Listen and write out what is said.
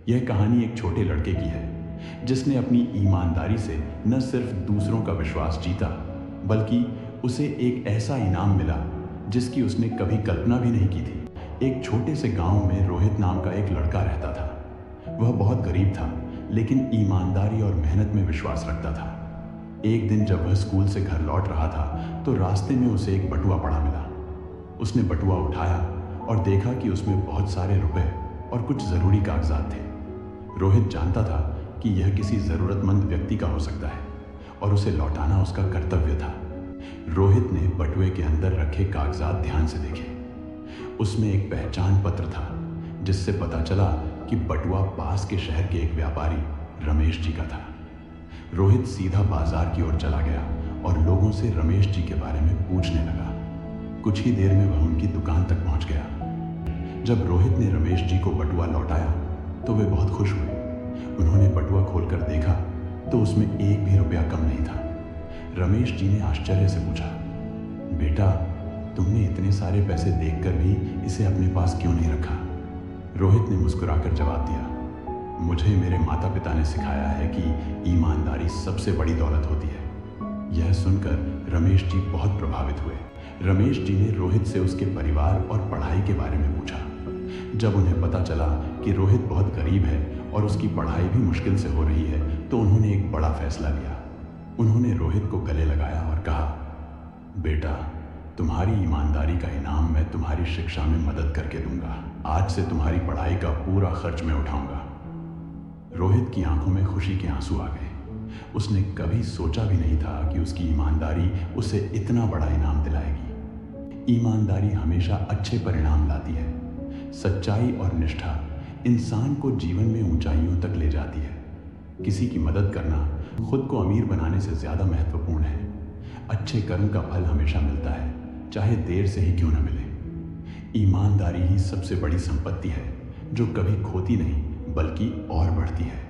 यह कहानी एक छोटे लड़के की है जिसने अपनी ईमानदारी से न सिर्फ दूसरों का विश्वास जीता, बल्कि उसे एक ऐसा इनाम मिला जिसकी उसने कभी कल्पना भी नहीं की थी। एक छोटे से गांव में रोहित नाम का एक लड़का रहता था। वह बहुत गरीब था, लेकिन ईमानदारी और मेहनत में विश्वास रखता था। एक दिन जब वह स्कूल से घर लौट रहा था तो रास्ते में उसे एक बटुआ पड़ा मिला। उसने बटुआ उठाया और देखा कि उसमें बहुत सारे रुपए और कुछ ज़रूरी कागजात थे। रोहित जानता था कि यह किसी ज़रूरतमंद व्यक्ति का हो सकता है और उसे लौटाना उसका कर्तव्य था। रोहित ने बटुए के अंदर रखे कागजात ध्यान से देखे। उसमें एक पहचान पत्र था जिससे पता चला कि बटुआ पास के शहर के एक व्यापारी रमेश जी का था। रोहित सीधा बाजार की ओर चला गया और लोगों से रमेश जी के बारे में पूछने लगा। कुछ ही देर में वह उनकी दुकान तक पहुंच गया। जब रोहित ने रमेश जी को बटुआ लौटाया तो वे बहुत खुश हुए। उन्होंने बटुआ खोलकर देखा तो उसमें एक भी रुपया कम नहीं था। रमेश जी ने आश्चर्य से पूछा, बेटा, तुमने इतने सारे पैसे देखकर भी इसे अपने पास क्यों नहीं रखा? रोहित ने मुस्कुराकर जवाब दिया, मुझे मेरे माता पिता ने सिखाया है कि ईमानदारी सबसे बड़ी दौलत होती है। यह सुनकर रमेश जी बहुत प्रभावित हुए। रमेश जी ने रोहित से उसके परिवार और पढ़ाई के बारे में पूछा। जब उन्हें पता चला कि रोहित बहुत गरीब है और उसकी पढ़ाई भी मुश्किल से हो रही है तो उन्होंने एक बड़ा फैसला लिया। उन्होंने रोहित को गले लगाया और कहा, बेटा, तुम्हारी ईमानदारी का इनाम मैं तुम्हारी शिक्षा में मदद करके दूंगा। आज से तुम्हारी पढ़ाई का पूरा खर्च मैं उठाऊंगा। रोहित की आंखों में खुशी के आंसू आ गए। उसने कभी सोचा भी नहीं था कि उसकी ईमानदारी उसे इतना बड़ा इनाम दिलाएगी। ईमानदारी हमेशा अच्छे परिणाम लाती है। सच्चाई और निष्ठा इंसान को जीवन में ऊंचाइयों तक ले जाती है। किसी की मदद करना खुद को अमीर बनाने से ज़्यादा महत्वपूर्ण है। अच्छे कर्म का फल हमेशा मिलता है, चाहे देर से ही क्यों न मिले। ईमानदारी ही सबसे बड़ी संपत्ति है जो कभी खोती नहीं बल्कि और बढ़ती है।